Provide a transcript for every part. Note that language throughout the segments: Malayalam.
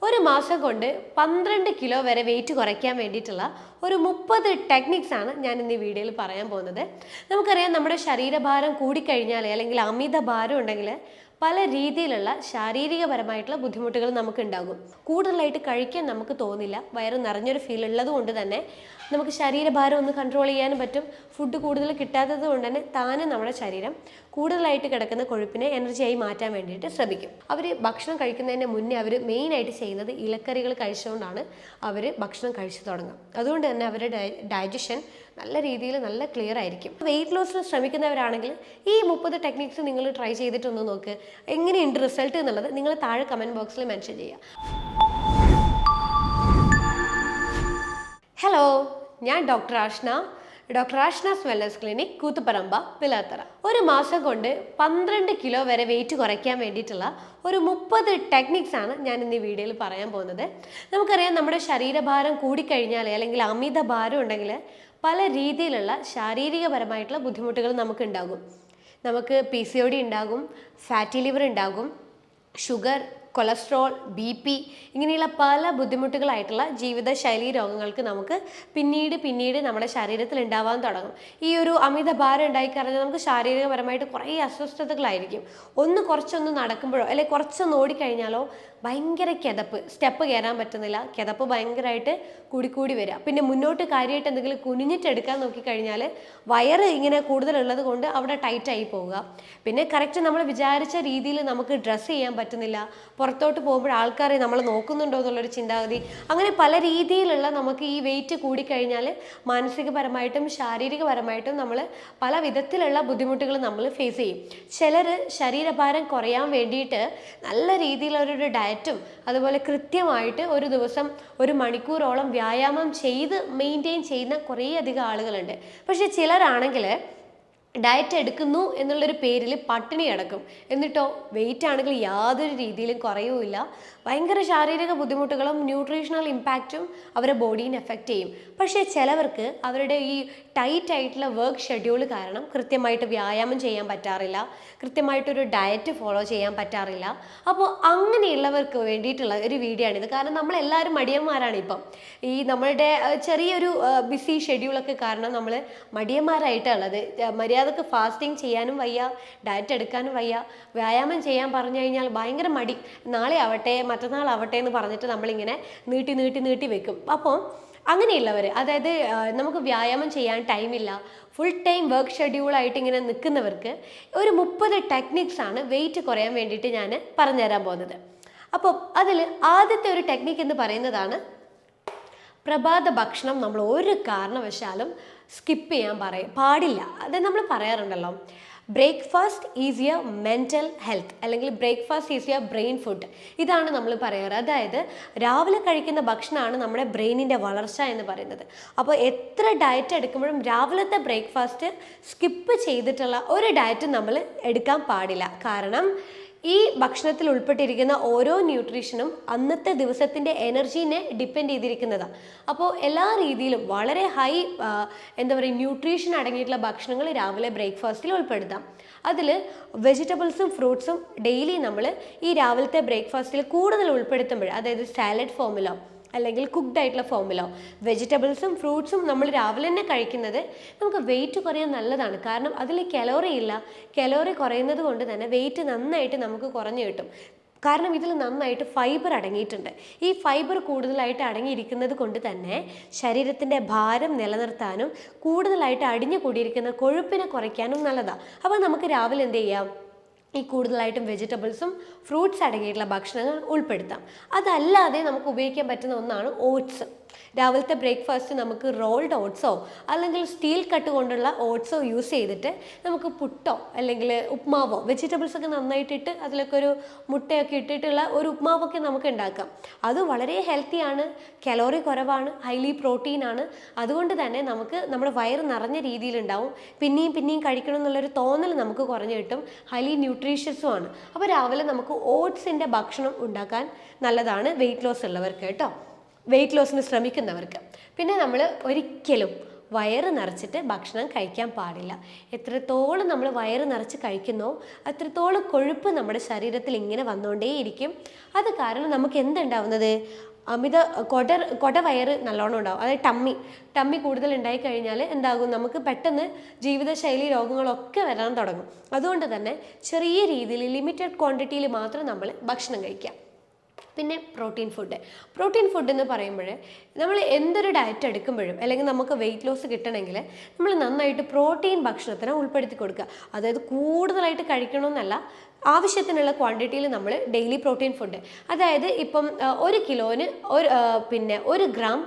ഒരു മാസം കൊണ്ട് 12 കിലോ വരെ വെയിറ്റ് കുറയ്ക്കാൻ വേണ്ടിയിട്ടുള്ള ഒരു 30 ടെക്നിക്സ് ആണ് ഞാൻ ഇന്ന് ഈ വീഡിയോയിൽ പറയാൻ പോകുന്നത്. നമുക്കറിയാം, നമ്മുടെ ശരീരഭാരം കൂടിക്കഴിഞ്ഞാൽ അല്ലെങ്കിൽ അമിത ഭാരം ഉണ്ടെങ്കിൽ പല രീതിയിലുള്ള ശാരീരികപരമായിട്ടുള്ള ബുദ്ധിമുട്ടുകൾ നമുക്ക് ഉണ്ടാകും. കൂടുതലായിട്ട് കഴിക്കാൻ നമുക്ക് തോന്നില്ല, വയറ് നിറഞ്ഞൊരു ഫീൽ ഉള്ളത് കൊണ്ട് തന്നെ നമുക്ക് ശരീരഭാരം ഒന്ന് കൺട്രോൾ ചെയ്യാനും പറ്റും. ഫുഡ് കൂടുതൽ കിട്ടാത്തത് കൊണ്ട് തന്നെ താനും നമ്മുടെ ശരീരം കൂടുതലായിട്ട് കിടക്കുന്ന കൊഴുപ്പിനെ എനർജിയായി മാറ്റാൻ വേണ്ടിയിട്ട് ശ്രമിക്കും. അവർ ഭക്ഷണം കഴിക്കുന്നതിന് മുന്നേ അവർ മെയിനായിട്ട് ചെയ്യുന്നത് ഇലക്കറികൾ കഴിച്ചുകൊണ്ടാണ് അവർ ഭക്ഷണം കഴിച്ചു തുടങ്ങുക. അതുകൊണ്ട് തന്നെ അവരുടെ ഡൈജഷൻ നല്ല രീതിയിൽ നല്ല ക്ലിയർ ആയിരിക്കും. വെയിറ്റ് ലോസിന് ശ്രമിക്കുന്നവരാണെങ്കിൽ ഈ 30 ടെക്നിക്സ് നിങ്ങൾ ട്രൈ ചെയ്തിട്ടൊന്ന് നോക്ക്. എങ്ങനെയുണ്ട് റിസൾട്ട് എന്നുള്ളത് നിങ്ങൾ താഴെ കമൻറ്റ് ബോക്സിൽ മെൻഷൻ ചെയ്യുക. ഹലോ, ഞാൻ doctor Ashna's wellness clinic, Koothuparamba, Pilathara. ഒരു മാസം കൊണ്ട് 12 കിലോ വരെ വെയിറ്റ് കുറയ്ക്കാൻ വേണ്ടിയിട്ടുള്ള ഒരു 30 ടെക്നിക്സ് ആണ് ഞാൻ ഇന്ന് ഈ വീഡിയോയിൽ പറയാൻ പോകുന്നത്. നമുക്കറിയാം, നമ്മുടെ ശരീരഭാരം കൂടിക്കഴിഞ്ഞാൽ അല്ലെങ്കിൽ അമിത ഭാരം ഉണ്ടെങ്കിൽ പല രീതിയിലുള്ള ശാരീരികപരമായിട്ടുള്ള ബുദ്ധിമുട്ടുകൾ നമുക്ക് ഉണ്ടാകും. നമുക്ക് PCOD ഉണ്ടാകും, ഫാറ്റി ലിവർ ഉണ്ടാകും, ഷുഗർ, കൊളസ്ട്രോൾ, BP ഇങ്ങനെയുള്ള പല ബുദ്ധിമുട്ടുകളായിട്ടുള്ള ജീവിതശൈലി രോഗങ്ങൾക്ക് നമുക്ക് പിന്നീട് നമ്മുടെ ശരീരത്തിൽ ഉണ്ടാവാൻ തുടങ്ങും. ഈ ഒരു അമിത ഭാരം ഉണ്ടായിക്കഴിഞ്ഞാൽ നമുക്ക് ശാരീരികപരമായിട്ട് കുറേ അസ്വസ്ഥതകളായിരിക്കും. കുറച്ചൊന്ന് നടക്കുമ്പോഴോ അല്ലെങ്കിൽ കുറച്ചൊന്ന് ഓടിക്കഴിഞ്ഞാലോ ഭയങ്കര കിതപ്പ്, സ്റ്റെപ്പ് കയറാൻ പറ്റുന്നില്ല, കിതപ്പ് ഭയങ്കരമായിട്ട് കൂടി വരിക. പിന്നെ മുന്നോട്ട് കാര്യമായിട്ട് എന്തെങ്കിലും കുനിഞ്ഞിട്ടെടുക്കാൻ നോക്കിക്കഴിഞ്ഞാൽ വയറ് ഇങ്ങനെ കൂടുതലുള്ളത് കൊണ്ട് അവിടെ ടൈറ്റായി പോവുക. പിന്നെ കറക്റ്റ് നമ്മൾ വിചാരിച്ച രീതിയിൽ നമുക്ക് ഡ്രസ്സ് ചെയ്യാൻ പറ്റുന്നില്ല, പുറത്തോട്ട് പോകുമ്പോൾ ആൾക്കാരെ നമ്മൾ നോക്കുന്നുണ്ടോ എന്നുള്ളൊരു ചിന്താഗതി. അങ്ങനെ പല രീതിയിലുള്ള നമുക്ക് ഈ വെയിറ്റ് കൂടിക്കഴിഞ്ഞാൽ മാനസികപരമായിട്ടും ശാരീരികപരമായിട്ടും നമ്മൾ പല വിധത്തിലുള്ള ബുദ്ധിമുട്ടുകൾ നമ്മൾ ഫേസ് ചെയ്യും. ചിലർ ശരീരഭാരം കുറയാൻ വേണ്ടിയിട്ട് നല്ല രീതിയിലൊരു ഡയറ്റും അതുപോലെ കൃത്യമായിട്ട് ഒരു ദിവസം 1 മണിക്കൂറോളം വ്യായാമം ചെയ്ത് മെയിൻറ്റെയിൻ ചെയ്യുന്ന കുറേ അധികം ആളുകളുണ്ട്. പക്ഷെ ചിലരാണെങ്കിൽ ഡയറ്റ് എടുക്കുന്നു എന്നുള്ളൊരു പേരിൽ പട്ടിണി കിടക്കും. എന്നിട്ടോ വെയിറ്റ് ആണെങ്കിൽ യാതൊരു രീതിയിലും കുറയുമില്ല. ഭയങ്കര ശാരീരിക ബുദ്ധിമുട്ടുകളും ന്യൂട്രീഷണൽ ഇമ്പാക്റ്റും അവരുടെ ബോഡീനെ എഫക്റ്റ് ചെയ്യും. പക്ഷേ ചിലവർക്ക് അവരുടെ ഈ ടൈറ്റ് ആയിട്ടുള്ള വർക്ക് ഷെഡ്യൂൾ കാരണം കൃത്യമായിട്ട് വ്യായാമം ചെയ്യാൻ പറ്റാറില്ല, കൃത്യമായിട്ടൊരു ഡയറ്റ് ഫോളോ ചെയ്യാൻ പറ്റാറില്ല. അപ്പോൾ അങ്ങനെയുള്ളവർക്ക് വേണ്ടിയിട്ടുള്ള ഒരു വീഡിയോ ആണിത്. കാരണം നമ്മളെല്ലാവരും മടിയന്മാരാണ്. ഇപ്പം ഈ നമ്മളുടെ ചെറിയൊരു ബിസി ഷെഡ്യൂളൊക്കെ കാരണം നമ്മൾ മടിയന്മാരായിട്ടുള്ളത്. മര്യാദക്ക് ഫാസ്റ്റിംഗ് ചെയ്യാനും വയ്യ, ഡയറ്റ് എടുക്കാനും വയ്യ, വ്യായാമം ചെയ്യാൻ പറഞ്ഞു കഴിഞ്ഞാൽ ഭയങ്കര മടി. നാളെ ആവട്ടെ, മറ്റന്നാളാവട്ടെ എന്ന് പറഞ്ഞിട്ട് നമ്മളിങ്ങനെ നീട്ടി വെക്കും. അപ്പോൾ അങ്ങനെയുള്ളവർ, അതായത് നമുക്ക് വ്യായാമം ചെയ്യാൻ ടൈമില്ല, ഫുൾ ടൈം വർക്ക് ഷെഡ്യൂളായിട്ട് ഇങ്ങനെ നിൽക്കുന്നവർക്ക് ഒരു 30 ടെക്നിക്സ് ആണ് വെയിറ്റ് കുറയാൻ വേണ്ടിയിട്ട് ഞാൻ പറഞ്ഞുതരാൻ പോകുന്നത്. അപ്പോൾ അതിൽ ആദ്യത്തെ ഒരു ടെക്നിക്ക് എന്ന് പറയുന്നതാണ് പ്രഭാത ഭക്ഷണം നമ്മൾ ഒരു കാരണവശാലും സ്കിപ്പ് ചെയ്യാൻ പാടില്ല. അത് നമ്മൾ പറയാറുണ്ടല്ലോ, breakfast is your mental health, അല്ലെങ്കിൽ breakfast is your brain food. ഇതാണ് നമ്മൾ പറയാറ്. അതായത് രാവിലെ കഴിക്കുന്ന ഭക്ഷണമാണ് നമ്മുടെ ബ്രെയിനിൻ്റെ വളർച്ച എന്ന് പറയുന്നത്. അപ്പോൾ എത്ര ഡയറ്റ് എടുക്കുമ്പോഴും രാവിലത്തെ ബ്രേക്ക്ഫാസ്റ്റ് സ്കിപ്പ് ചെയ്തിട്ടുള്ള ഒരു ഡയറ്റും നമ്മൾ എടുക്കാൻ പാടില്ല. കാരണം ഈ ഭക്ഷണത്തിൽ ഉൾപ്പെട്ടിരിക്കുന്ന ഓരോ ന്യൂട്രീഷനും അന്നത്തെ ദിവസത്തിൻ്റെ എനർജീനെ ഡിപ്പെൻഡ് ചെയ്തിരിക്കുന്നതാണ്. അപ്പോൾ എല്ലാ രീതിയിലും വളരെ ഹൈ ന്യൂട്രീഷൻ അടങ്ങിയിട്ടുള്ള ഭക്ഷണങ്ങൾ രാവിലെ ബ്രേക്ക്ഫാസ്റ്റിൽ ഉൾപ്പെടുത്താം. അതിൽ വെജിറ്റബിൾസും ഫ്രൂട്ട്സും ഡെയിലി നമ്മൾ ഈ രാവിലത്തെ ബ്രേക്ക്ഫാസ്റ്റിൽ കൂടുതൽ ഉൾപ്പെടുത്തുമ്പോൾ, അതായത് സാലഡ് ഫോമിലോ അല്ലെങ്കിൽ കുക്ക്ഡ് ആയിട്ടുള്ള ഫോമിലോ വെജിറ്റബിൾസും ഫ്രൂട്ട്സും നമ്മൾ രാവിലെ തന്നെ കഴിക്കുന്നത് നമുക്ക് വെയിറ്റ് കുറയാൻ നല്ലതാണ്. കാരണം അതിൽ കലോറി ഇല്ല. കലോറി കുറയുന്നത് കൊണ്ട് തന്നെ വെയിറ്റ് നന്നായിട്ട് നമുക്ക് കുറഞ്ഞു കിട്ടും. കാരണം ഇതിൽ നന്നായിട്ട് ഫൈബർ അടങ്ങിയിട്ടുണ്ട്. ഈ ഫൈബർ കൂടുതലായിട്ട് അടങ്ങിയിരിക്കുന്നത് കൊണ്ട് തന്നെ ശരീരത്തിൻ്റെ ഭാരം നിലനിർത്താനും കൂടുതലായിട്ട് അടിഞ്ഞു കൂടിയിരിക്കുന്ന കൊഴുപ്പിനെ കുറയ്ക്കാനും നല്ലതാണ്. അപ്പോൾ നമുക്ക് രാവിലെ എന്ത് ചെയ്യാം, ഈ കൂടുതലായിട്ടും വെജിറ്റബിൾസും ഫ്രൂട്ട്സ് അടങ്ങിയിട്ടുള്ള ഭക്ഷണങ്ങൾ ഉൾപ്പെടുത്താം. അതല്ലാതെ നമുക്ക് ഉപയോഗിക്കാൻ പറ്റുന്ന ഒന്നാണ് ഓട്സ്. രാവിലത്തെ ബ്രേക്ക്ഫാസ്റ്റ് നമുക്ക് റോൾഡ് ഓട്സോ അല്ലെങ്കിൽ സ്റ്റീൽ കട്ട് കൊണ്ടുള്ള ഓട്സോ യൂസ് ചെയ്തിട്ട് നമുക്ക് പുട്ടോ അല്ലെങ്കിൽ ഉപ്മാവോ, വെജിറ്റബിൾസൊക്കെ നന്നായിട്ടിട്ട് അതിലൊക്കെ ഒരു മുട്ടയൊക്കെ ഇട്ടിട്ടുള്ള ഒരു ഉപ്മാവൊക്കെ നമുക്ക് ഉണ്ടാക്കാം. അത് വളരെ ഹെൽത്തിയാണ്, കലോറി കുറവാണ്, ഹൈലി പ്രോട്ടീനാണ്. അതുകൊണ്ട് തന്നെ നമുക്ക് നമ്മുടെ വയറ് നിറഞ്ഞ രീതിയിലുണ്ടാവും. പിന്നെയും കഴിക്കണം എന്നുള്ളൊരു തോന്നൽ നമുക്ക് കുറഞ്ഞു കിട്ടും. ഹൈലി ന്യൂട്രീഷ്യസുമാണ്. അപ്പോൾ രാവിലെ നമുക്ക് ഓട്സിൻ്റെ ഭക്ഷണം ഉണ്ടാക്കാൻ നല്ലതാണ് വെയിറ്റ് ലോസ് ഉള്ളവർക്ക് കേട്ടോ, വെയിറ്റ് ലോസിന് ശ്രമിക്കുന്നവർക്ക്. പിന്നെ നമ്മൾ ഒരിക്കലും വയറ് നിറച്ചിട്ട് ഭക്ഷണം കഴിക്കാൻ പാടില്ല. എത്രത്തോളം നമ്മൾ വയറ് നിറച്ച് കഴിക്കുന്നോ അത്രത്തോളം കൊഴുപ്പ് നമ്മുടെ ശരീരത്തിൽ ഇങ്ങനെ വന്നുകൊണ്ടേയിരിക്കും. അത് കാരണം നമുക്ക് എന്തുണ്ടാവുന്നത്, അമിത കൊടവയറ് നല്ലോണം ഉണ്ടാവും. അതായത് ടമ്മി കൂടുതൽ ഉണ്ടായി കഴിഞ്ഞാൽ എന്താകും, നമുക്ക് പെട്ടെന്ന് ജീവിതശൈലി രോഗങ്ങളൊക്കെ വരാൻ തുടങ്ങും. അതുകൊണ്ട് തന്നെ ചെറിയ രീതിയിൽ ലിമിറ്റഡ് ക്വാണ്ടിറ്റിയിൽ മാത്രം നമ്മൾ ഭക്ഷണം കഴിക്കാം. പിന്നെ പ്രോട്ടീൻ ഫുഡ് എന്ന് പറയുമ്പോൾ നമ്മൾ എന്തൊരു ഡയറ്റ് എടുക്കുമ്പോഴും അല്ലെങ്കിൽ നമുക്ക് വെയിറ്റ് ലോസ് കിട്ടണമെങ്കിൽ നമ്മൾ നന്നായിട്ട് പ്രോട്ടീൻ ഭക്ഷണത്തിന് ഉൾപ്പെടുത്തി കൊടുക്കുക. അതായത് കൂടുതലായിട്ട് കഴിക്കണമെന്നല്ല, ആവശ്യത്തിനുള്ള ക്വാണ്ടിറ്റിയിൽ നമ്മൾ ഡെയിലി പ്രോട്ടീൻ ഫുഡ്, അതായത് ഇപ്പം 1 കിലോന് 1 ഗ്രാം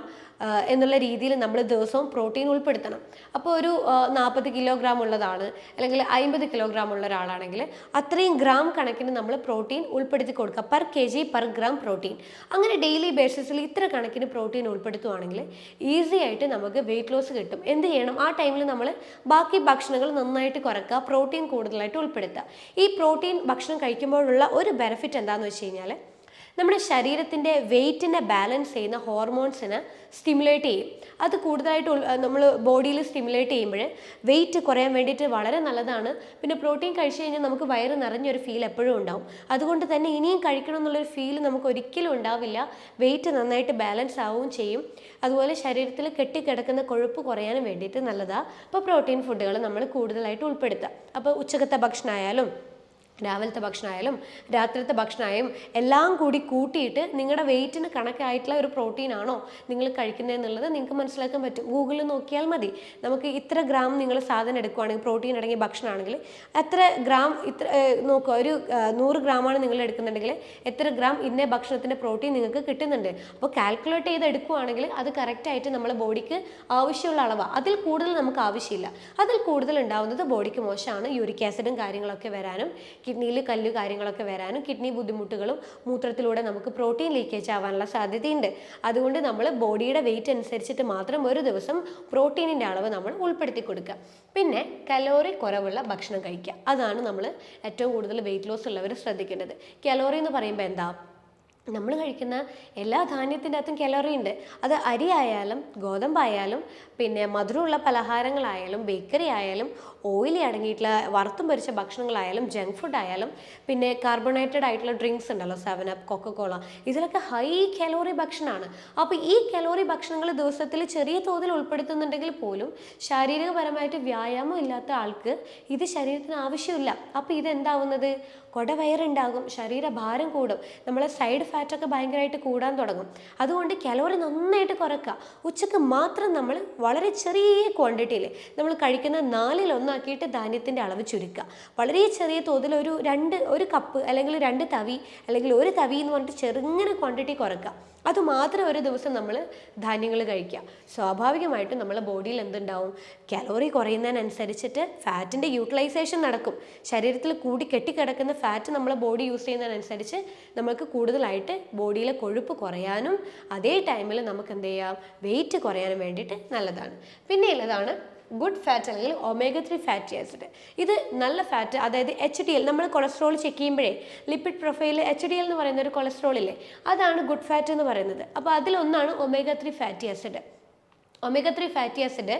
എന്നുള്ള രീതിയിൽ നമ്മൾ ദിവസവും പ്രോട്ടീൻ ഉൾപ്പെടുത്തണം. അപ്പോൾ ഒരു 40 കിലോഗ്രാം ഉള്ളതാണ് അല്ലെങ്കിൽ 50 കിലോഗ്രാം ഉള്ള ഒരാളാണെങ്കിൽ അത്രയും ഗ്രാം കണക്കിന് നമ്മൾ പ്രോട്ടീൻ ഉൾപ്പെടുത്തി കൊടുക്കുക, per kg per gram protein. അങ്ങനെ ഡെയിലി ബേസിസിൽ ഇത്ര കണക്കിന് പ്രോട്ടീൻ ഉൾപ്പെടുത്തുവാണെങ്കിൽ ഈസി ആയിട്ട് നമുക്ക് വെയിറ്റ് ലോസ് കിട്ടും. എന്ത് ചെയ്യണം, ആ ടൈമിൽ നമ്മൾ ബാക്കി ഭക്ഷണങ്ങൾ നന്നായിട്ട് കുറയ്ക്കുക, പ്രോട്ടീൻ കൂടുതലായിട്ട് ഉൾപ്പെടുത്തുക. ഈ പ്രോട്ടീൻ ഭക്ഷണം കഴിക്കുമ്പോഴുള്ള ഒരു ബെനിഫിറ്റ് എന്താണെന്ന് വെച്ച് കഴിഞ്ഞാൽ നമ്മുടെ ശരീരത്തിൻ്റെ വെയിറ്റിനെ ബാലൻസ് ചെയ്യുന്ന ഹോർമോൺസിനെ സ്റ്റിമുലേറ്റ് ചെയ്യും. അത് കൂടുതലായിട്ട് നമ്മൾ ബോഡിയിൽ സ്റ്റിമുലേറ്റ് ചെയ്യുമ്പോൾ വെയിറ്റ് കുറയാൻ വേണ്ടിയിട്ട് വളരെ നല്ലതാണ്. പിന്നെ പ്രോട്ടീൻ കഴിച്ചു കഴിഞ്ഞാൽ നമുക്ക് വയറ് നിറഞ്ഞൊരു ഫീൽ എപ്പോഴും ഉണ്ടാവും. അതുകൊണ്ട് തന്നെ ഇനിയും കഴിക്കണം എന്നുള്ളൊരു ഫീൽ നമുക്ക് ഒരിക്കലും ഉണ്ടാവില്ല. വെയിറ്റ് നന്നായിട്ട് ബാലൻസ് ആവുകയും ചെയ്യും. അതുപോലെ ശരീരത്തിൽ കെട്ടിക്കിടക്കുന്ന കൊഴുപ്പ് കുറയാനും വേണ്ടിയിട്ട് നല്ലതാണ്. അപ്പോൾ പ്രോട്ടീൻ ഫുഡുകൾ നമ്മൾ കൂടുതലായിട്ട് ഉൾപ്പെടുത്തുക. അപ്പോൾ ഉച്ചക്കത്തെ ഭക്ഷണമായാലും രാവിലത്തെ ഭക്ഷണമായാലും രാത്രിത്തെ ഭക്ഷണമായും എല്ലാം കൂടി കൂട്ടിയിട്ട് നിങ്ങളുടെ വെയിറ്റിന് കണക്കായിട്ടുള്ള ഒരു പ്രോട്ടീൻ ആണോ നിങ്ങൾ കഴിക്കുന്നതെന്നുള്ളത് നിങ്ങൾക്ക് മനസ്സിലാക്കാൻ പറ്റും. ഗൂഗിളിൽ നോക്കിയാൽ മതി. നമുക്ക് ഇത്ര ഗ്രാം നിങ്ങൾ സാധനം എടുക്കുകയാണെങ്കിൽ, പ്രോട്ടീൻ അടങ്ങിയ ഭക്ഷണമാണെങ്കിൽ എത്ര ഗ്രാം നോക്കുക, ഒരു 100 ഗ്രാമാണ് നിങ്ങൾ എടുക്കുന്നുണ്ടെങ്കിൽ എത്ര ഗ്രാം ഇന്ന ഭക്ഷണത്തിൻ്റെ പ്രോട്ടീൻ നിങ്ങൾക്ക് കിട്ടുന്നുണ്ട്. അപ്പോൾ കാൽക്കുലേറ്റ് ചെയ്ത് എടുക്കുകയാണെങ്കിൽ അത് കറക്റ്റായിട്ട് നമ്മളെ ബോഡിക്ക് ആവശ്യമുള്ള അളവാണ്. അതിൽ കൂടുതൽ നമുക്ക് ആവശ്യമില്ല. അതിൽ കൂടുതൽ ഉണ്ടാവുന്നത് ബോഡിക്ക് മോശമാണ്. യൂറിക് ആസിഡും കാര്യങ്ങളൊക്കെ വരാനും കിഡ്നിയിൽ കല്ല് കാര്യങ്ങളൊക്കെ വരാനും കിഡ്നി ബുദ്ധിമുട്ടുകളും മൂത്രത്തിലൂടെ നമുക്ക് പ്രോട്ടീൻ ലീക്കേജ് ആവാനുള്ള സാധ്യതയുണ്ട്. അതുകൊണ്ട് നമ്മൾ ബോഡിയുടെ വെയിറ്റ് അനുസരിച്ചിട്ട് മാത്രം ഒരു ദിവസം പ്രോട്ടീനിൻ്റെ അളവ് നമ്മൾ ഉൾപ്പെടുത്തി കൊടുക്കുക. പിന്നെ കലോറി കുറവുള്ള ഭക്ഷണം കഴിക്കുക. അതാണ് നമ്മൾ ഏറ്റവും കൂടുതൽ വെയിറ്റ് ലോസ് ഉള്ളവർ ശ്രദ്ധിക്കേണ്ടത്. കലോറി എന്ന് പറയുമ്പോൾ എന്താ, നമ്മൾ കഴിക്കുന്ന എല്ലാ ധാന്യത്തിൻ്റെ അകത്തും കലോറി ഉണ്ട്. അത് അരി ആയാലും ഗോതമ്പായാലും പിന്നെ മധുരമുള്ള പലഹാരങ്ങളായാലും ബേക്കറി ആയാലും ഓയിലി അടങ്ങിയിട്ടുള്ള വറുത്തും പൊരിച്ച ഭക്ഷണങ്ങളായാലും ജങ്ക് ഫുഡ് ആയാലും പിന്നെ കാർബണേറ്റഡ് ആയിട്ടുള്ള ഡ്രിങ്ക്സ് ഉണ്ടല്ലോ, 7up, കൊക്കക്കോള, ഇതിലൊക്കെ ഹൈ കലോറി ഭക്ഷണമാണ്. അപ്പോൾ ഈ കലോറി ഭക്ഷണങ്ങൾ ദിവസത്തിൽ ചെറിയ തോതിൽ ഉൾപ്പെടുത്തുന്നുണ്ടെങ്കിൽ പോലും ശാരീരികപരമായിട്ട് വ്യായാമം ഇല്ലാത്ത ആൾക്ക് ഇത് ശരീരത്തിന് ആവശ്യമില്ല. അപ്പോൾ ഇതെന്താവുന്നത്, കൊടവയറുണ്ടാകും, ശരീരഭാരം കൂടും, നമ്മളെ സൈഡ് ഫാറ്റൊക്കെ ഭയങ്കരമായിട്ട് കൂടാൻ തുടങ്ങും. അതുകൊണ്ട് കലോറി നന്നായിട്ട് കുറയ്ക്കുക. ഉച്ചക്ക് മാത്രം നമ്മൾ വളരെ ചെറിയ ക്വാണ്ടിറ്റിയിൽ നമ്മൾ കഴിക്കുന്ന 4/1 ധാന്യത്തിൻ്റെ അളവ് ചുരുക്കുക. വളരെ ചെറിയ തോതിൽ ഒരു കപ്പ് അല്ലെങ്കിൽ 2 തവി അല്ലെങ്കിൽ 1 തവി എന്ന് പറഞ്ഞിട്ട് ചെറുങ്ങനെ ക്വാണ്ടിറ്റി കുറയ്ക്കുക. അതുമാത്രം ഒരു ദിവസം നമ്മൾ ധാന്യങ്ങൾ കഴിക്കുക. സ്വാഭാവികമായിട്ടും നമ്മളെ ബോഡിയിൽ എന്തുണ്ടാവും, കലോറി കുറയുന്നതിനനുസരിച്ചിട്ട് ഫാറ്റിൻ്റെ യൂട്ടിലൈസേഷൻ നടക്കും. ശരീരത്തിൽ കൂടി കെട്ടിക്കിടക്കുന്ന ഫാറ്റ് നമ്മളെ ബോഡി യൂസ് ചെയ്യുന്നതിനനുസരിച്ച് നമുക്ക് കൂടുതലായിട്ട് ബോഡിയിലെ കൊഴുപ്പ് കുറയാനും അതേ ടൈമിൽ നമുക്ക് എന്ത് ചെയ്യാം, വെയിറ്റ് കുറയാനും വേണ്ടിയിട്ട് നല്ലതാണ്. പിന്നെ ഉള്ളതാണ് ഗുഡ് ഫാറ്റ് അല്ലെങ്കിൽ omega-3 ഫാറ്റി ആസിഡ്. ഇത് നല്ല ഫാറ്റ്, അതായത് HDL, നമ്മൾ കൊളസ്ട്രോൾ ചെക്ക് ചെയ്യുമ്പോഴേ ലിപ്പിഡ് പ്രൊഫൈലിൽ HDL എന്ന് പറയുന്ന ഒരു കൊളസ്ട്രോൾ ഇല്ലേ, അതാണ് ഗുഡ് ഫാറ്റ് എന്ന് പറയുന്നത്. അപ്പോൾ അതിലൊന്നാണ് omega-3 fatty acid. omega-3 fatty acid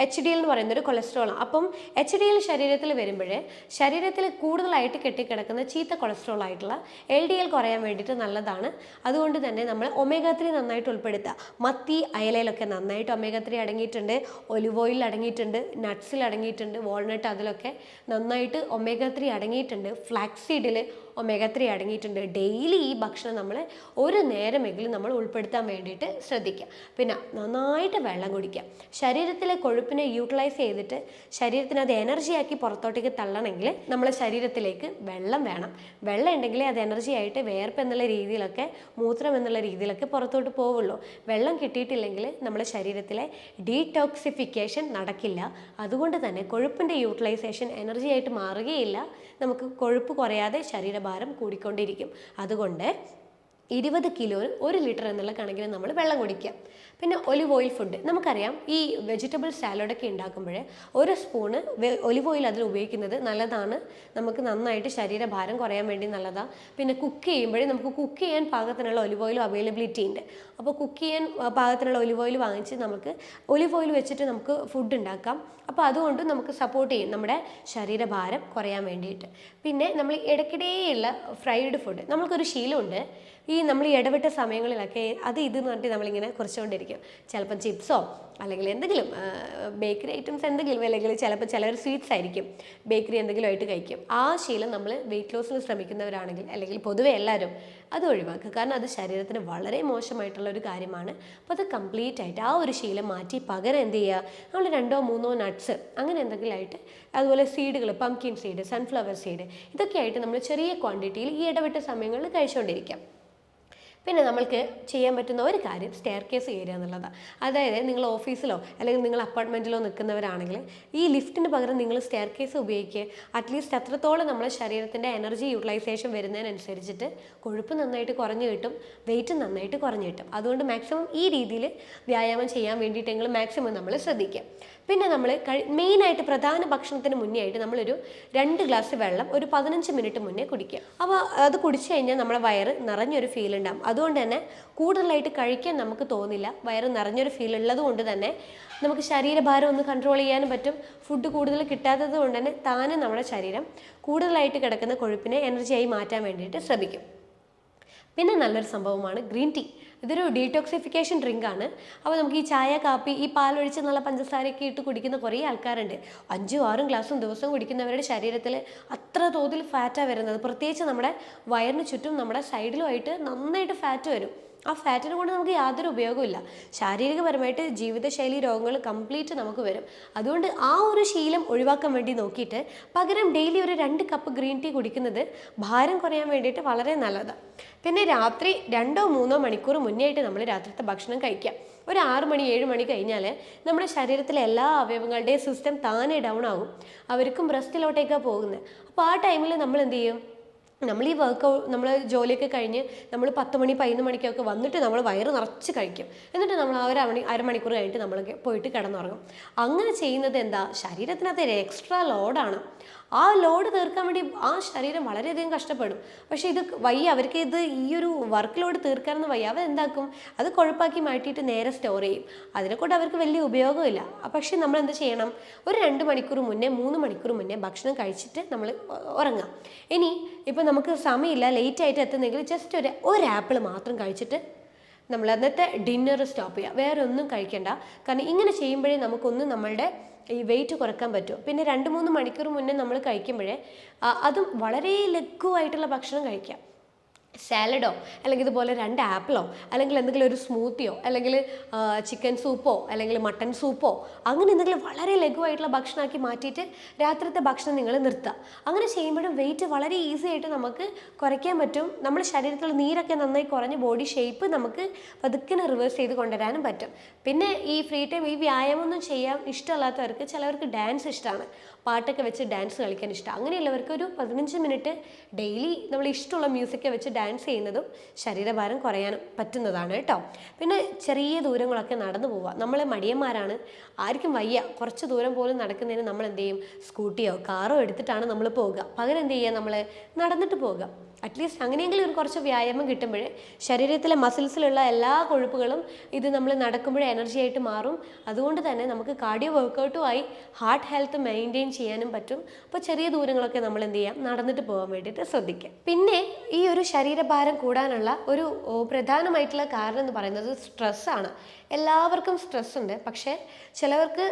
HDL എന്ന് പറയുന്നൊരു കൊളസ്ട്രോളാണ്. അപ്പം HDL ശരീരത്തിൽ വരുമ്പോഴേ ശരീരത്തിൽ കൂടുതലായിട്ട് കെട്ടിക്കിടക്കുന്ന ചീത്ത കൊളസ്ട്രോൾ ആയിട്ടുള്ള LDL കുറയാൻ വേണ്ടിയിട്ട് നല്ലതാണ്. അതുകൊണ്ട് തന്നെ നമ്മൾ omega-3 നന്നായിട്ട് ഉൾപ്പെടുത്തുക. മത്തി അയലയിലൊക്കെ നന്നായിട്ട് omega-3 അടങ്ങിയിട്ടുണ്ട്, ഒലിവ് ഓയിലിൽ അടങ്ങിയിട്ടുണ്ട്, നട്ട്സിൽ അടങ്ങിയിട്ടുണ്ട്, വാൾനട്ട് അതിലൊക്കെ നന്നായിട്ട് omega-3 അടങ്ങിയിട്ടുണ്ട്, ഫ്ലാക്സീഡിൽ omega-3 അടങ്ങിയിട്ടുണ്ട്. ഡെയിലി ഈ ഭക്ഷണം നമ്മൾ ഒരു നേരമെങ്കിലും നമ്മൾ ഉൾപ്പെടുത്താൻ വേണ്ടിയിട്ട് ശ്രദ്ധിക്കുക. പിന്നെ നന്നായിട്ട് വെള്ളം കുടിക്കുക. ശരീരത്തിലെ കൊഴുപ്പിനെ യൂട്ടിലൈസ് ചെയ്തിട്ട് ശരീരത്തിന് അത് എനർജിയാക്കി പുറത്തോട്ടേക്ക് തള്ളണമെങ്കിൽ നമ്മളെ ശരീരത്തിലേക്ക് വെള്ളം വേണം. വെള്ളം ഉണ്ടെങ്കിലേ അത് എനർജി ആയിട്ട് വേർപ്പ് എന്നുള്ള രീതിയിലൊക്കെ മൂത്രം എന്നുള്ള രീതിയിലൊക്കെ പുറത്തോട്ട് പോവുള്ളൂ. വെള്ളം കിട്ടിയിട്ടില്ലെങ്കിൽ നമ്മുടെ ശരീരത്തിലെ ഡീടോക്സിഫിക്കേഷൻ നടക്കില്ല. അതുകൊണ്ട് തന്നെ കൊഴുപ്പിൻ്റെ യൂട്ടിലൈസേഷൻ എനർജി ആയിട്ട് മാറുകയില്ല. നമുക്ക് കൊഴുപ്പ് കുറയാതെ ശരീരഭാരം കൂടിക്കൊണ്ടിരിക്കും. അതുകൊണ്ട് 20 കിലോന് 1 ലിറ്റർ എന്നുള്ള കണക്കിന് നമ്മൾ വെള്ളം കുടിക്കുക. പിന്നെ ഒലിവ് ഓയിൽ ഫുഡ് നമുക്കറിയാം, ഈ വെജിറ്റബിൾ സാലഡൊക്കെ ഉണ്ടാക്കുമ്പോൾ ഒരു സ്പൂണ് ഒലിവ് ഓയിൽ അതിൽ ഉപയോഗിക്കുന്നത് നല്ലതാണ്. നമുക്ക് നന്നായിട്ട് ശരീരഭാരം കുറയാൻ വേണ്ടി നല്ലതാണ്. പിന്നെ കുക്ക് ചെയ്യുമ്പോഴേ നമുക്ക് കുക്ക് ചെയ്യാൻ പാകത്തിനുള്ള ഒലിവ് ഓയിലും അവൈലബിലിറ്റി ഉണ്ട്. അപ്പോൾ കുക്ക് ചെയ്യാൻ പാകത്തിനുള്ള ഒലിവ് ഓയിൽ വാങ്ങിച്ച് നമുക്ക് ഒലിവ് ഓയിൽ വെച്ചിട്ട് നമുക്ക് ഫുഡ് ഉണ്ടാക്കാം. അപ്പോൾ അതുകൊണ്ട് നമുക്ക് സപ്പോർട്ട് ചെയ്യും നമ്മുടെ ശരീരഭാരം കുറയാൻ വേണ്ടിയിട്ട്. പിന്നെ നമ്മൾ ഇടയ്ക്കിടെയുള്ള ഫ്രൈഡ് ഫുഡ് നമ്മൾക്കൊരു ശീലമുണ്ട്, നമ്മൾ ഈ ഇടവിട്ട സമയങ്ങളിലൊക്കെ ഇതെന്ന് പറഞ്ഞിട്ട് നമ്മളിങ്ങനെ കുറച്ചുകൊണ്ടിരിക്കും. ചിലപ്പം ചിപ്സോ അല്ലെങ്കിൽ എന്തെങ്കിലും ബേക്കറി ഐറ്റംസ് എന്തെങ്കിലും, അല്ലെങ്കിൽ ചിലപ്പോൾ ചിലർ സ്വീറ്റ്സ് ആയിരിക്കും, ബേക്കറി എന്തെങ്കിലും ആയിട്ട് കഴിക്കും. ആ ശീലം നമ്മൾ വെയിറ്റ് ലോസിന് ശ്രമിക്കുന്നവരാണെങ്കിൽ അല്ലെങ്കിൽ പൊതുവെ എല്ലാവരും അത് ഒഴിവാക്കുക. കാരണം അത് ശരീരത്തിന് വളരെ മോശമായിട്ടുള്ള ഒരു കാര്യമാണ്. അപ്പോൾ അത് കംപ്ലീറ്റ് ആയിട്ട് ആ ഒരു ശീലം മാറ്റി പകരം എന്ത് ചെയ്യുക, നമ്മൾ 2-3 നട്ട്സ് അങ്ങനെ എന്തെങ്കിലും ആയിട്ട്, അതുപോലെ സീഡുകൾ, പംകിൻ സീഡ്, സൺഫ്ലവർ സീഡ്, ഇതൊക്കെ ആയിട്ട് നമ്മൾ ചെറിയ ക്വാണ്ടിറ്റിയിൽ ഈ ഇടവിട്ട സമയങ്ങളിൽ കഴിച്ചുകൊണ്ടിരിക്കാം. പിന്നെ നമ്മൾക്ക് ചെയ്യാൻ പറ്റുന്ന ഒരു കാര്യം സ്റ്റെയർ കേസ് കയറുക എന്നുള്ളതാണ്. അതായത് നിങ്ങൾ ഓഫീസിലോ അല്ലെങ്കിൽ നിങ്ങൾ അപ്പാർട്ട്മെൻറ്റിലോ നിൽക്കുന്നവരാണെങ്കിൽ ഈ ലിഫ്റ്റിന് പകരം നിങ്ങൾ സ്റ്റെയർ കേസ് ഉപയോഗിക്കുക. അറ്റ്ലീസ്റ്റ് അത്രത്തോളം നമ്മുടെ ശരീരത്തിൻ്റെ എനർജി യൂട്ടിലൈസേഷൻ വരുന്നതിനനുസരിച്ചിട്ട് കൊഴുപ്പ് നന്നായിട്ട് കുറഞ്ഞു കിട്ടും, വെയിറ്റ് നന്നായിട്ട് കുറഞ്ഞു കിട്ടും. അതുകൊണ്ട് മാക്സിമം ഈ രീതിയിൽ വ്യായാമം ചെയ്യാൻ വേണ്ടിയിട്ടെങ്കിലും മാക്സിമം നമ്മൾ ശ്രദ്ധിക്കുക. പിന്നെ നമ്മൾ മെയിനായിട്ട് പ്രധാന ഭക്ഷണത്തിന് മുന്നേ ആയിട്ട് നമ്മളൊരു 2 ഗ്ലാസ് വെള്ളം ഒരു 15 മിനിറ്റ് മുന്നേ കുടിക്കുക. അപ്പോൾ അത് കുടിച്ചു കഴിഞ്ഞാൽ നമ്മുടെ വയറ് നിറഞ്ഞൊരു ഫീൽ ഉണ്ടാകും. അതുകൊണ്ട് തന്നെ കൂടുതലായിട്ട് കഴിക്കാൻ നമുക്ക് തോന്നില്ല. വയറ് നിറഞ്ഞൊരു ഫീൽ ഉള്ളത് കൊണ്ട് തന്നെ നമുക്ക് ശരീരഭാരം ഒന്ന് കൺട്രോൾ ചെയ്യാനും പറ്റും. ഫുഡ് കൂടുതൽ കിട്ടാത്തത് കൊണ്ട് തന്നെ താനെ നമ്മുടെ ശരീരം കൂടുതലായിട്ട് കിടക്കുന്ന കൊഴുപ്പിനെ എനർജിയായി മാറ്റാൻ വേണ്ടിയിട്ട് ശ്രമിക്കും. പിന്നെ നല്ലൊരു സംഭവമാണ് ഗ്രീൻ ടീ. ഇതൊരു ഡീടോക്സിഫിക്കേഷൻ ഡ്രിങ്കാണ്. അപ്പോൾ നമുക്ക് ഈ ചായ, കാപ്പി, ഈ പാലൊഴിച്ച് നല്ല പഞ്ചസാരയൊക്കെ ഇട്ട് കുടിക്കുന്ന കുറേ ആൾക്കാരുണ്ട്. 5-6 ഗ്ലാസും ദിവസം കുടിക്കുന്നവരുടെ ശരീരത്തിൽ അത്ര തോതിൽ ഫാറ്റാണ് വരുന്നത്. പ്രത്യേകിച്ച് നമ്മുടെ വയറിന് ചുറ്റും നമ്മുടെ സൈഡിലുമായിട്ട് നന്നായിട്ട് ഫാറ്റ് വരും. ആ ഫാറ്റിനെ കൊണ്ട് നമുക്ക് യാതൊരു ഉപയോഗമില്ല. ശാരീരികപരമായിട്ട് ജീവിതശൈലി രോഗങ്ങൾ കംപ്ലീറ്റ് നമുക്ക് വരും. അതുകൊണ്ട് ആ ഒരു ശീലം ഒഴിവാക്കാൻ വേണ്ടി നോക്കിയിട്ട് പകരം ഡെയിലി ഒരു 2 കപ്പ് ഗ്രീൻ ടീ കുടിക്കുന്നത് ഭാരം കുറയാൻ വേണ്ടിയിട്ട് വളരെ നല്ലതാണ്. പിന്നെ രാത്രി 2-3 മണിക്കൂർ മുന്നേ ആയിട്ട് നമ്മൾ രാത്രിത്തെ ഭക്ഷണം കഴിക്കാം. ഒരു 6 മണി 7 മണി കഴിഞ്ഞാൽ നമ്മുടെ ശരീരത്തിലെ എല്ലാ അവയവങ്ങളുടെയും സിസ്റ്റം താനെ ഡൗൺ ആകും. അവർക്കും റെസ്റ്റിലോട്ടേക്കാണ് പോകുന്നത്. അപ്പോൾ ആ ടൈമിൽ നമ്മൾ എന്ത് ചെയ്യും, നമ്മൾ ഈ നമ്മൾ ജോലിയൊക്കെ കഴിഞ്ഞ് നമ്മൾ 10 മണി 11 മണിക്കൊക്കെ വന്നിട്ട് നമ്മൾ വയറ് നിറച്ച് കഴിക്കും. എന്നിട്ട് നമ്മൾ അരമണിക്കൂർ കഴിഞ്ഞിട്ട് നമ്മൾ പോയിട്ട് കിടന്നുറങ്ങും. അങ്ങനെ ചെയ്യുന്നത് എന്താ, ശരീരത്തിനകത്ത് ഒരു എക്സ്ട്രാ ലോഡാണ്. ആ ലോഡ് തീർക്കാൻ വേണ്ടി ആ ശരീരം വളരെയധികം കഷ്ടപ്പെടും. പക്ഷേ ഇത് വയ്യ, അവർക്ക് ഈ ഒരു വർക്ക് ലോഡ് തീർക്കാനൊന്നും വയ്യ. അവരെന്താക്കും, അത് കൊഴുപ്പാക്കി മാറ്റിയിട്ട് നേരെ സ്റ്റോർ ചെയ്യും. അതിനെക്കൊണ്ട് അവർക്ക് വലിയ ഉപയോഗമില്ല. പക്ഷേ നമ്മൾ എന്ത് ചെയ്യണം, ഒരു 2 മണിക്കൂർ മുന്നേ 3 മണിക്കൂർ മുന്നേ ഭക്ഷണം കഴിച്ചിട്ട് നമ്മൾ ഉറങ്ങാം. ഇനി ഇപ്പം നമുക്ക് സമയമില്ല, ലേറ്റ് ആയിട്ട് എത്തുന്നെങ്കിൽ ജസ്റ്റ് ഒരു ആപ്പിൾ മാത്രം കഴിച്ചിട്ട് നമ്മൾ അന്നത്തെ ഡിന്നർ സ്റ്റോപ്പ് ചെയ്യുക. വേറെ ഒന്നും കഴിക്കേണ്ട. കാരണം ഇങ്ങനെ ചെയ്യുമ്പോഴേ നമുക്കൊന്ന് നമ്മളുടെ ഈ വെയിറ്റ് കുറക്കാൻ പറ്റും. പിന്നെ 2-3 മണിക്കൂർ മുന്നേ നമ്മൾ കഴിക്കുമ്പോഴേ അതും വളരെ ലഘുവായിട്ടുള്ള ഭക്ഷണം കഴിക്കാം. സാലഡോ അല്ലെങ്കിൽ ഇതുപോലെ 2 ആപ്പിളോ അല്ലെങ്കിൽ എന്തെങ്കിലും ഒരു സ്മൂത്തിയോ അല്ലെങ്കിൽ ചിക്കൻ സൂപ്പോ അല്ലെങ്കിൽ മട്ടൻ സൂപ്പോ അങ്ങനെ എന്തെങ്കിലും വളരെ ലഘുവായിട്ടുള്ള ഭക്ഷണമാക്കി മാറ്റിയിട്ട് രാത്രിത്തെ ഭക്ഷണം നിങ്ങൾ നിർത്തുക. അങ്ങനെ ചെയ്യുമ്പോഴും വെയിറ്റ് വളരെ ഈസി ആയിട്ട് നമുക്ക് കുറയ്ക്കാൻ പറ്റും. നമ്മുടെ ശരീരത്തിലുള്ള നീരൊക്കെ നന്നായി കുറഞ്ഞ് ബോഡി ഷേപ്പ് നമുക്ക് പതുക്കെ റിവേഴ്സ് ചെയ്ത് കൊണ്ടുവരാനും പറ്റും. പിന്നെ ഈ ഫ്രീ ടൈം ഈ വ്യായാമമൊന്നും ചെയ്യാൻ ഇഷ്ടമല്ലാത്തവർക്ക് ചിലവർക്ക് ഡാൻസ് ഇഷ്ടമാണ്, പാട്ടൊക്കെ വെച്ച് ഡാൻസ് കളിക്കാൻ ഇഷ്ടം. അങ്ങനെയുള്ളവർക്ക് ഒരു 15 മിനിറ്റ് ഡെയിലി നമ്മൾ ഇഷ്ടമുള്ള മ്യൂസിക്കൊക്കെ വെച്ച് ഡാൻസ് ചെയ്യുന്നതും ശരീരഭാരം കുറയാനും പറ്റുന്നതാണ് കേട്ടോ. പിന്നെ ചെറിയ ദൂരങ്ങളൊക്കെ നടന്നു പോവുക. നമ്മൾ മടിയന്മാരാണ്, ആർക്കും വയ്യ, കുറച്ച് ദൂരം പോലും നടക്കുന്നതിന് നമ്മൾ എന്ത് ചെയ്യും, സ്കൂട്ടിയോ കാറോ എടുത്തിട്ടാണ് നമ്മൾ പോവുക. പകരം എന്ത് ചെയ്യുക, നമ്മൾ നടന്നിട്ട് പോവുക. അറ്റ്ലീസ്റ്റ് അങ്ങനെയെങ്കിലും ഒരു കുറച്ച് വ്യായാമം കിട്ടുമ്പോൾ ശരീരത്തിലെ മസിൽസിലുള്ള എല്ലാ കൊഴുപ്പുകളും ഇത് നമ്മൾ നടക്കുമ്പോഴേ എനർജി ആയിട്ട് മാറും. അതുകൊണ്ട് തന്നെ നമുക്ക് കാർഡിയോ വർക്കൗട്ടുമായി ഹാർട്ട് ഹെൽത്ത് മെയിൻറ്റെയിൻ ചെയ്യാനും പറ്റും. അപ്പോൾ ചെറിയ ദൂരങ്ങളൊക്കെ നമ്മൾ എന്ത് ചെയ്യാം, നടന്നിട്ട് പോകാൻ വേണ്ടിയിട്ട് ശ്രദ്ധിക്കാം. പിന്നെ ഈ ഒരു ശരീരഭാരം കൂടാനുള്ള ഒരു പ്രധാനമായിട്ടുള്ള കാരണം എന്ന് പറയുന്നത് സ്ട്രെസ്സാണ്. എല്ലാവർക്കും സ്ട്രെസ് ഉണ്ട്, പക്ഷേ ചിലവർക്ക്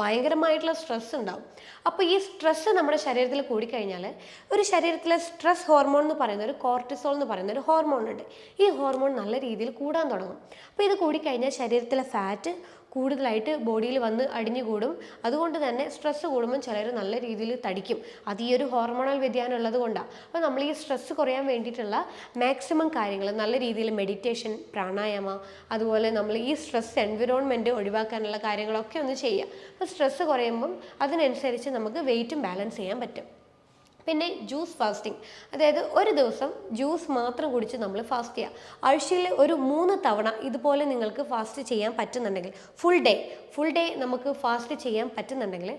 ഭയങ്കരമായിട്ടുള്ള സ്ട്രെസ് ഉണ്ടാവും. അപ്പോൾ ഈ സ്ട്രെസ്സ് നമ്മുടെ ശരീരത്തിൽ കൂടിക്കഴിഞ്ഞാൽ ഒരു ശരീരത്തിലെ സ്ട്രെസ് ഹോർമോൺ എന്ന് പറയുന്ന ഒരു കോർട്ടിസോൾ എന്ന് പറയുന്ന ഒരു ഹോർമോൺ ഉണ്ട്. ഈ ഹോർമോൺ നല്ല രീതിയിൽ കൂടാൻ തുടങ്ങും. അപ്പോൾ ഇത് കൂടിക്കഴിഞ്ഞാൽ ശരീരത്തിലെ ഫാറ്റ് കൂടുതലായിട്ട് ബോഡിയിൽ വന്ന് അടിഞ്ഞുകൂടും. അതുകൊണ്ട് തന്നെ സ്ട്രെസ്സ് കൂടുമ്പോൾ ചിലർ നല്ല രീതിയിൽ തടിക്കും. അത് ഈ ഒരു ഹോർമോണൽ വ്യതിയാനം ഉള്ളത് കൊണ്ടാണ്. അപ്പോൾ നമ്മൾ ഈ സ്ട്രെസ്സ് കുറയാൻ വേണ്ടിയിട്ടുള്ള മാക്സിമം കാര്യങ്ങൾ നല്ല രീതിയിൽ മെഡിറ്റേഷൻ, പ്രാണായാമ, അതുപോലെ നമ്മൾ ഈ സ്ട്രെസ് എൻവിറോൺമെൻറ്റ് ഒഴിവാക്കാനുള്ള കാര്യങ്ങളൊക്കെ ഒന്ന് ചെയ്യുക. അപ്പോൾ സ്ട്രെസ്സ് കുറയുമ്പം അതിനനുസരിച്ച് നമുക്ക് വെയിറ്റും ബാലൻസ് ചെയ്യാൻ പറ്റും. പിന്നെ ജ്യൂസ് ഫാസ്റ്റിംഗ്, അതായത് ഒരു ദിവസം ജ്യൂസ് മാത്രം കുടിച്ച് നമ്മൾ ഫാസ്റ്റ് ചെയ്യുക. ആഴ്ചയിൽ ഒരു 3 തവണ ഇതുപോലെ നിങ്ങൾക്ക് ഫാസ്റ്റ് ചെയ്യാൻ പറ്റുന്നുണ്ടെങ്കിൽ, ഫുൾ ഡേ നമുക്ക് ഫാസ്റ്റ് ചെയ്യാൻ പറ്റുന്നുണ്ടെങ്കിൽ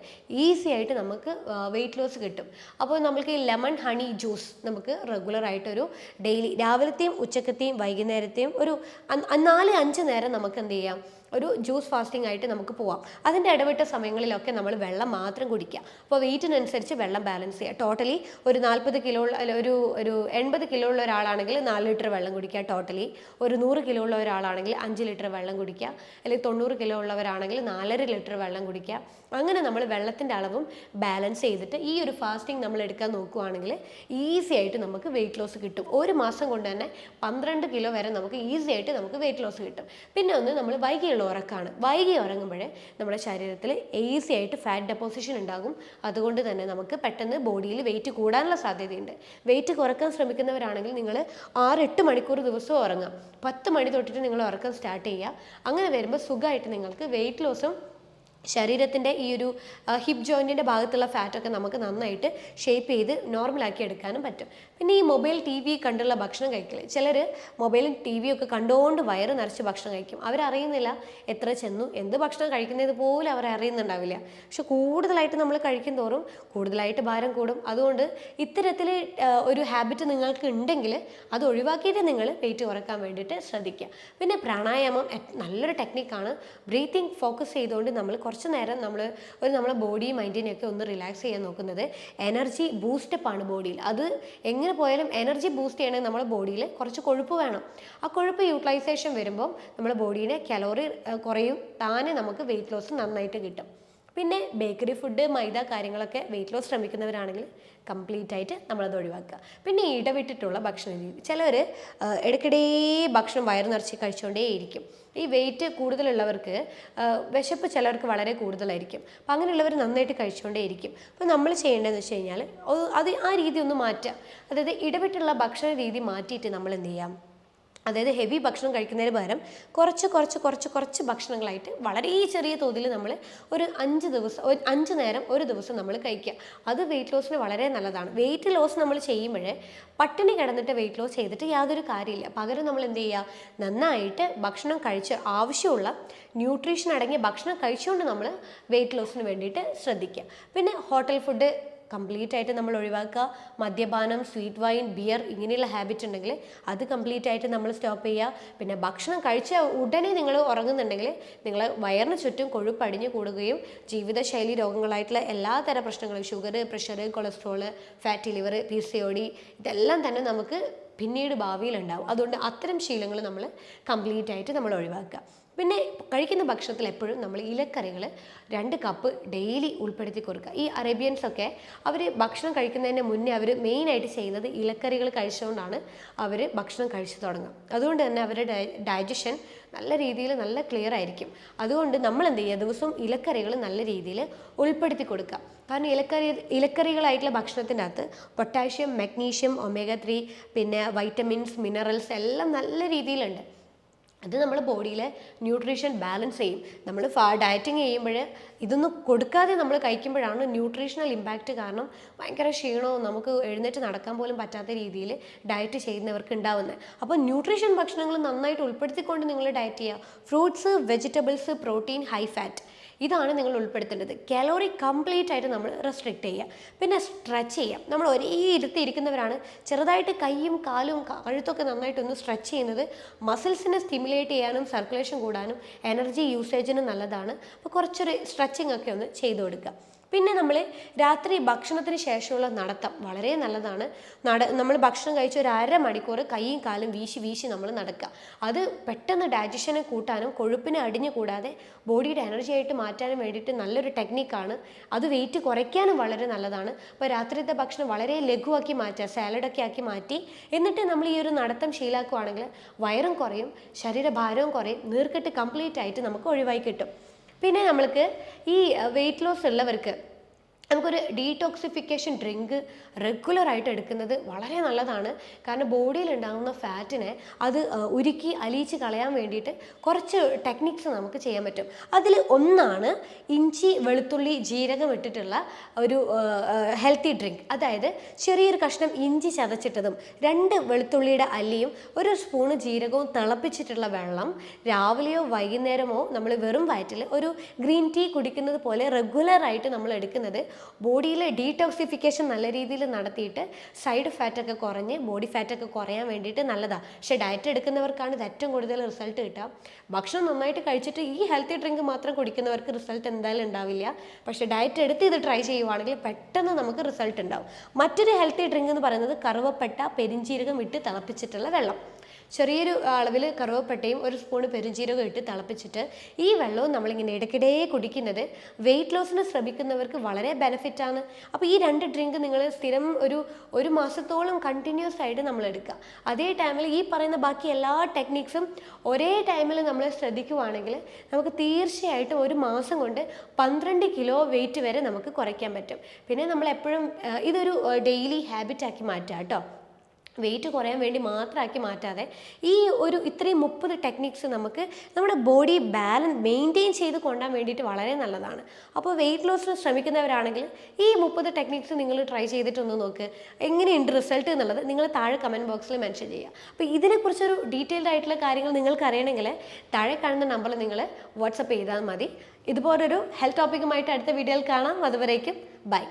ഈസി ആയിട്ട് നമുക്ക് വെയിറ്റ് ലോസ് കിട്ടും. അപ്പോൾ നമുക്ക് ഈ ലെമൺ ഹണി ജ്യൂസ് നമുക്ക് റെഗുലറായിട്ടൊരു ഡെയിലി രാവിലത്തെയും ഉച്ചക്കത്തെയും വൈകുന്നേരത്തെയും ഒരു 4-5 നേരം നമുക്ക് എന്ത് ചെയ്യാം, ഒരു ജ്യൂസ് ഫാസ്റ്റിംഗ് ആയിട്ട് നമുക്ക് പോവാം. അതിൻ്റെ ഇടവിട്ട സമയങ്ങളിലൊക്കെ നമ്മൾ വെള്ളം മാത്രം കുടിക്കുക. അപ്പോൾ വെയിറ്റിനനുസരിച്ച് വെള്ളം ബാലൻസ് ചെയ്യുക. ടോട്ടലി ഒരു 40 കിലോ ഒരു 80 കിലോ ഉള്ള ഒരാളാണെങ്കിൽ 4 ലിറ്റർ വെള്ളം കുടിക്കുക. ടോട്ടലി ഒരു 100 കിലോ ഉള്ള ഒരാളാണെങ്കിൽ 5 ലിറ്റർ വെള്ളം കുടിക്കുക. അല്ലെങ്കിൽ 90 കിലോ ഉള്ളവരാണെങ്കിൽ 4.5 ലിറ്റർ വെള്ളം കുടിക്കുക. അങ്ങനെ നമ്മൾ വെള്ളത്തിൻ്റെ അളവും ബാലൻസ് ചെയ്തിട്ട് ഈ ഒരു ഫാസ്റ്റിംഗ് നമ്മൾ എടുക്കാൻ നോക്കുകയാണെങ്കിൽ ഈസി ആയിട്ട് നമുക്ക് വെയിറ്റ് ലോസ് കിട്ടും. ഒരു മാസം കൊണ്ട് തന്നെ 12 കിലോ വരെ നമുക്ക് ഈസി ആയിട്ട് നമുക്ക് വെയിറ്റ് ലോസ് കിട്ടും. പിന്നെ ഒന്ന് നമ്മൾ വൈകി ഉറക്കമാണ്. വൈകി ഉറങ്ങുമ്പോഴേ നമ്മുടെ ശരീരത്തിൽ ഈസി ആയിട്ട് ഫാറ്റ് ഡെപ്പോസിഷൻ ഉണ്ടാകും. അതുകൊണ്ട് തന്നെ നമുക്ക് പെട്ടെന്ന് ബോഡിയിൽ വെയിറ്റ് കൂടാനുള്ള സാധ്യതയുണ്ട്. വെയിറ്റ് കുറക്കാൻ ശ്രമിക്കുന്നവരാണെങ്കിൽ നിങ്ങൾ 6-8 മണിക്കൂർ ദിവസവും ഉറങ്ങാം. 10 മണി തൊട്ടിട്ട് നിങ്ങൾ ഉറക്കം സ്റ്റാർട്ട് ചെയ്യുക. അങ്ങനെ വരുമ്പോൾ സുഖമായിട്ട് നിങ്ങൾക്ക് വെയിറ്റ് ലോസും ശരീരത്തിൻ്റെ ഈ ഒരു ഹിപ്പ് ജോയിൻറ്റിൻ്റെ ഭാഗത്തുള്ള ഫാറ്റൊക്കെ നമുക്ക് നന്നായിട്ട് ഷേപ്പ് ചെയ്ത് നോർമലാക്കി എടുക്കാനും പറ്റും. പിന്നെ ഈ മൊബൈൽ ടി വി കണ്ടുള്ള ഭക്ഷണം കഴിക്കൽ, ചിലർ മൊബൈലും ടി വിയും ഒക്കെ കണ്ടുകൊണ്ട് വയറ് നിറച്ച് ഭക്ഷണം കഴിക്കും. അവരറിയുന്നില്ല എത്ര ചെന്നു, എന്ത് ഭക്ഷണം കഴിക്കുന്നത് പോലും അവരറിയുന്നുണ്ടാവില്ല. പക്ഷെ കൂടുതലായിട്ട് നമ്മൾ കഴിക്കും തോറും കൂടുതലായിട്ട് ഭാരം കൂടും. അതുകൊണ്ട് ഇത്തരത്തിൽ ഒരു ഹാബിറ്റ് നിങ്ങൾക്ക് ഉണ്ടെങ്കിൽ അത് ഒഴിവാക്കിയിട്ട് നിങ്ങൾ വെയിറ്റ് കുറക്കാൻ വേണ്ടിയിട്ട് ശ്രദ്ധിക്കുക. പിന്നെ പ്രാണായാമം നല്ലൊരു ടെക്നിക്കാണ്. ബ്രീത്തിങ് ഫോക്കസ് ചെയ്തുകൊണ്ട് നമ്മൾ കുറച്ച് നേരം നമ്മളെ ബോഡി മൈൻഡിനെയൊക്കെ ഒന്ന് റിലാക്സ് ചെയ്യാൻ നോക്കുന്നത് എനർജി ബൂസ്റ്റപ്പ് ആണ് ബോഡിയിൽ. അത് എങ്ങനെ പോയാലും എനർജി ബൂസ്റ്റ് ചെയ്യണമെങ്കിൽ നമ്മുടെ ബോഡിയിൽ കുറച്ച് കൊഴുപ്പ് വേണം. ആ കൊഴുപ്പ് യൂട്ടിലൈസേഷൻ വരുമ്പോൾ നമ്മുടെ ബോഡീനെ കലോറി കുറയും, താനെ നമുക്ക് വെയിറ്റ് ലോസ് നന്നായിട്ട് കിട്ടും. പിന്നെ ബേക്കറി ഫുഡ്, മൈദ കാര്യങ്ങളൊക്കെ വെയിറ്റ് ലോസ് ശ്രമിക്കുന്നവരാണെങ്കിൽ കംപ്ലീറ്റ് ആയിട്ട് നമ്മളത് ഒഴിവാക്കുക. പിന്നെ ഇടവിട്ടിട്ടുള്ള ഭക്ഷണ രീതി, ചിലർ ഇടയ്ക്കിടെ ഭക്ഷണം വയറ് നിറച്ച് കഴിച്ചുകൊണ്ടേയിരിക്കും. ഈ വെയിറ്റ് കൂടുതലുള്ളവർക്ക് വിശപ്പ് ചിലർക്ക് വളരെ കൂടുതലായിരിക്കും. അപ്പം അങ്ങനെയുള്ളവർ നന്നായിട്ട് കഴിച്ചുകൊണ്ടേയിരിക്കും. അപ്പോൾ നമ്മൾ ചെയ്യേണ്ടതെന്ന് വെച്ച് കഴിഞ്ഞാൽ ആ രീതി ഒന്ന് മാറ്റുക. അതായത് ഇടവിട്ടുള്ള ഭക്ഷണ രീതി മാറ്റിയിട്ട് നമ്മൾ എന്ത് ചെയ്യാം, അതായത് ഹെവി ഭക്ഷണം കഴിക്കുന്നതിന് പകരം കുറച്ച് ഭക്ഷണങ്ങളായിട്ട് വളരെ ചെറിയ തോതിൽ നമ്മൾ ഒരു 5 നേരം ഒരു ദിവസം നമ്മൾ കഴിക്കുക. അത് വെയിറ്റ് ലോസിന് വളരെ നല്ലതാണ്. വെയിറ്റ് ലോസ് നമ്മൾ ചെയ്യുമ്പോഴേ പട്ടിണി കിടന്നിട്ട് വെയിറ്റ് ലോസ് ചെയ്തിട്ട് യാതൊരു കാര്യമില്ല. പകരം നമ്മൾ എന്ത് ചെയ്യുക, നന്നായിട്ട് ഭക്ഷണം കഴിച്ച് ആവശ്യമുള്ള ന്യൂട്രീഷൻ അടങ്ങിയ ഭക്ഷണം കഴിച്ചുകൊണ്ട് നമ്മൾ വെയിറ്റ് ലോസിന് വേണ്ടിയിട്ട് ശ്രദ്ധിക്കുക. പിന്നെ ഹോട്ടൽ ഫുഡ് കംപ്ലീറ്റ് ആയിട്ട് നമ്മൾ ഒഴിവാക്കുക. മദ്യപാനം, സ്വീറ്റ് വൈൻ, ബിയർ ഇങ്ങനെയുള്ള ഹാബിറ്റ് ഉണ്ടെങ്കിൽ അത് കംപ്ലീറ്റ് ആയിട്ട് നമ്മൾ സ്റ്റോപ്പ് ചെയ്യുക. പിന്നെ ഭക്ഷണം കഴിച്ച ഉടനെ നിങ്ങൾ ഉറങ്ങുന്നുണ്ടെങ്കിൽ നിങ്ങൾ വയറിന് ചുറ്റും കൊഴുപ്പ് അടിഞ്ഞു കൂടുകയും ജീവിതശൈലി രോഗങ്ങളായിട്ടുള്ള എല്ലാതരം പ്രശ്നങ്ങളും, sugar, pressure, cholesterol, fatty liver, PCOD ഇതെല്ലാം തന്നെ നമുക്ക് പിന്നീട് ഭാവിയിൽ ഉണ്ടാവും. അതുകൊണ്ട് അത്തരം ശീലങ്ങൾ നമ്മൾ കംപ്ലീറ്റ് ആയിട്ട് നമ്മൾ ഒഴിവാക്കുക. പിന്നെ കഴിക്കുന്ന ഭക്ഷണത്തിൽ എപ്പോഴും നമ്മൾ ഇലക്കറികൾ 2 കപ്പ് ഡെയിലി ഉൾപ്പെടുത്തി കൊടുക്കുക. ഈ അറേബ്യൻസൊക്കെ അവർ ഭക്ഷണം കഴിക്കുന്നതിന് മുന്നേ അവർ മെയിനായിട്ട് ചെയ്യുന്നത് ഇലക്കറികൾ കഴിച്ചുകൊണ്ടാണ് അവർ ഭക്ഷണം കഴിച്ചു തുടങ്ങുക. അതുകൊണ്ട് തന്നെ അവരുടെ ഡൈജഷൻ നല്ല രീതിയിൽ നല്ല ക്ലിയർ ആയിരിക്കും. അതുകൊണ്ട് നമ്മൾ എന്ത് ചെയ്യുക, ദിവസവും ഇലക്കറികൾ നല്ല രീതിയിൽ ഉൾപ്പെടുത്തി കൊടുക്കുക. കാരണം ഇലക്കറികളായിട്ടുള്ള ഭക്ഷണത്തിൻ്റെ അകത്ത് പൊട്ടാഷ്യം, മഗ്നീഷ്യം, ഒമേഗ 3 പിന്നെ വൈറ്റമിൻസ്, മിനറൽസ് എല്ലാം നല്ല രീതിയിലുണ്ട്. അത് നമ്മുടെ ബോഡിയിലെ ന്യൂട്രീഷൻ ബാലൻസ് ചെയ്യും. നമ്മൾ ഡയറ്റിങ് ചെയ്യുമ്പോൾ ഇതൊന്നും കൊടുക്കാതെ നമ്മൾ കഴിക്കുമ്പോഴാണ് ന്യൂട്രീഷണൽ ഇമ്പാക്റ്റ് കാരണം ഭയങ്കര ക്ഷീണവും നമുക്ക് എഴുന്നേറ്റ് നടക്കാൻ പോലും പറ്റാത്ത രീതിയിൽ ഡയറ്റ് ചെയ്യുന്നവർക്ക് ഉണ്ടാവുന്നത്. അപ്പോൾ ന്യൂട്രീഷൻ ഭക്ഷണങ്ങൾ നന്നായിട്ട് ഉൾപ്പെടുത്തിക്കൊണ്ട് നിങ്ങൾ ഡയറ്റ് ചെയ്യുക. Fruits, vegetables, protein, high fat ഇതാണ് നിങ്ങൾ ഉൾപ്പെടുത്തേണ്ടത്. കാലോറി കംപ്ലീറ്റ് ആയിട്ട് നമ്മൾ റെസ്ട്രിക്റ്റ് ചെയ്യുക. പിന്നെ സ്ട്രെച്ച് ചെയ്യുക. നമ്മൾ ഒരേ ഇരിക്കുന്നവരാണ്, ചെറുതായിട്ട് കൈയും കാലും കഴുത്തൊക്കെ നന്നായിട്ടൊന്ന് സ്ട്രെച്ച് ചെയ്യുന്നത് മസിൽസിനെ സ്റ്റിമുലേറ്റ് ചെയ്യാനും സർക്കുലേഷൻ കൂടാനും എനർജി യൂസേജിനും നല്ലതാണ്. അപ്പോൾ കുറച്ചൊരു സ്ട്രെച്ചിങ് ഒക്കെ ഒന്ന് ചെയ്തു കൊടുക്കുക. പിന്നെ നമ്മൾ രാത്രി ഭക്ഷണത്തിന് ശേഷമുള്ള നടത്തം വളരെ നല്ലതാണ്. നമ്മൾ ഭക്ഷണം കഴിച്ച ഒരു 1/2 മണിക്കൂർ കൈയും കാലും വീശി നമ്മൾ നടക്കുക. അത് പെട്ടെന്ന് ഡൈജഷനെ കൂട്ടാനും കൊഴുപ്പിനെ അടിഞ്ഞു കൂടാതെ ബോഡിയുടെ എനർജി ആയിട്ട് മാറ്റാനും വേണ്ടിയിട്ട് നല്ലൊരു ടെക്നിക്കാണ്. അത് വെയിറ്റ് കുറയ്ക്കാനും വളരെ നല്ലതാണ്. അപ്പോൾ രാത്രിത്തെ ഭക്ഷണം വളരെ ലഘുവാക്കി മാറ്റുക, സാലഡൊക്കെ ആക്കി മാറ്റി എന്നിട്ട് നമ്മൾ ഈ ഒരു നടത്തം ശീലാക്കുകയാണെങ്കിൽ വയറും കുറയും, ശരീരഭാരവും കുറയും, നീർക്കെട്ട് കംപ്ലീറ്റ് ആയിട്ട് നമുക്ക് ഒഴിവായി കിട്ടും. പിന്നെ നമ്മൾക്ക് ഈ വെയിറ്റ് ലോസ് ഉള്ളവർക്ക് നമുക്കൊരു ഡീടോക്സിഫിക്കേഷൻ ഡ്രിങ്ക് റെഗുലറായിട്ട് എടുക്കുന്നത് വളരെ നല്ലതാണ്. കാരണം ബോഡിയിൽ ഉണ്ടാകുന്ന ഫാറ്റിനെ അത് ഉരുക്കി അലിയിച്ച് കളയാൻ വേണ്ടിയിട്ട് കുറച്ച് ടെക്നിക്സ് നമുക്ക് ചെയ്യാൻ പറ്റും. അതിൽ ഒന്നാണ് ഇഞ്ചി വെളുത്തുള്ളി ജീരകം ഇട്ടിട്ടുള്ള ഒരു ഹെൽത്തി ഡ്രിങ്ക്. അതായത് ചെറിയൊരു കഷ്ണം ഇഞ്ചി ചതച്ചിട്ടതും 2 വെളുത്തുള്ളിയുടെ അല്ലിയും 1 സ്പൂണ് ജീരകവും തിളപ്പിച്ചിട്ടുള്ള വെള്ളം രാവിലെയോ വൈകുന്നേരമോ നമ്മൾ വെറും വയറ്റിൽ ഒരു ഗ്രീൻ ടീ കുടിക്കുന്നത് പോലെ റെഗുലറായിട്ട് നമ്മൾ എടുക്കുന്നത് ബോഡിയിലെ ഡീടോക്സിഫിക്കേഷൻ നല്ല രീതിയിൽ നടത്തിയിട്ട് സൈഡ് ഫാറ്റൊക്കെ കുറഞ്ഞ് ബോഡി ഫാറ്റൊക്കെ കുറയാൻ വേണ്ടിയിട്ട് നല്ലതാണ്. പക്ഷേ ഡയറ്റ് എടുക്കുന്നവർക്കാണ് ഇത് ഏറ്റവും കൂടുതൽ റിസൾട്ട് കിട്ടുക. ഭക്ഷണം നന്നായിട്ട് കഴിച്ചിട്ട് ഈ ഹെൽത്തി ഡ്രിങ്ക് മാത്രം കുടിക്കുന്നവർക്ക് റിസൾട്ട് എന്തായാലും ഉണ്ടാവില്ല. പക്ഷേ ഡയറ്റ് എടുത്ത് ഇത് ട്രൈ ചെയ്യുവാണെങ്കിൽ പെട്ടെന്ന് നമുക്ക് റിസൾട്ട് ഉണ്ടാവും. മറ്റൊരു ഹെൽത്തി ഡ്രിങ്ക് എന്ന് പറയുന്നത് കറുവപ്പട്ട പെരിഞ്ജീരകം ഇട്ട് തിളപ്പിച്ചിട്ടുള്ള വെള്ളം. ചെറിയൊരു അളവിൽ കറുവപ്പട്ടയും 1 സ്പൂണ് പെരുംജീരകം ഇട്ട് തിളപ്പിച്ചിട്ട് ഈ വെള്ളവും നമ്മളിങ്ങനെ ഇടയ്ക്കിടെ കുടിക്കുന്നത് വെയിറ്റ് ലോസിന് ശ്രമിക്കുന്നവർക്ക് വളരെ ബെനിഫിറ്റാണ്. അപ്പോൾ ഈ 2 ഡ്രിങ്ക് നിങ്ങൾ സ്ഥിരം ഒരു മാസത്തോളം കണ്ടിന്യൂസ് ആയിട്ട് നമ്മൾ എടുക്കുക. അതേ ടൈമിൽ ഈ പറയുന്ന ബാക്കി എല്ലാ ടെക്നിക്സും ഒരേ ടൈമിൽ നമ്മൾ ശ്രദ്ധിക്കുവാണെങ്കിൽ നമുക്ക് തീർച്ചയായിട്ടും ഒരു മാസം കൊണ്ട് 12 കിലോ വെയിറ്റ് വരെ നമുക്ക് കുറയ്ക്കാൻ പറ്റും. പിന്നെ നമ്മൾ എപ്പോഴും ഇതൊരു ഡെയിലി ഹാബിറ്റാക്കി മാറ്റുക കേട്ടോ. വെയിറ്റ് കുറയാൻ വേണ്ടി മാത്രമാക്കി മാറ്റാതെ ഈ ഇത്രയും 30 ടെക്നിക്സ് നമുക്ക് നമ്മുടെ ബോഡി ബാലൻസ് മെയിൻറ്റെയിൻ ചെയ്ത് കൊണ്ടുപോകാൻ വേണ്ടിയിട്ട് വളരെ നല്ലതാണ്. അപ്പോൾ വെയിറ്റ് ലോസിന് ശ്രമിക്കുന്നവരാണെങ്കിൽ ഈ 30 ടെക്നിക്സ് നിങ്ങൾ ട്രൈ ചെയ്തിട്ടൊന്ന് നോക്ക്. എങ്ങനെയുണ്ട് റിസൾട്ട് എന്നുള്ളത് നിങ്ങൾ താഴെ കമൻറ്റ് ബോക്സിൽ മെൻഷൻ ചെയ്യുക. അപ്പോൾ ഇതിനെക്കുറിച്ചൊരു ഡീറ്റെയിൽഡ് ആയിട്ടുള്ള കാര്യങ്ങൾ നിങ്ങൾക്ക് അറിയണമെങ്കിൽ താഴെ കാണുന്ന നമ്പറിൽ നിങ്ങൾ വാട്സപ്പ് ചെയ്താൽ മതി. ഇതുപോലൊരു ഹെൽത്ത് ടോപ്പിക്കുമായിട്ട് അടുത്ത വീഡിയോയിൽ കാണാം. അതുവരേക്കും ബൈ.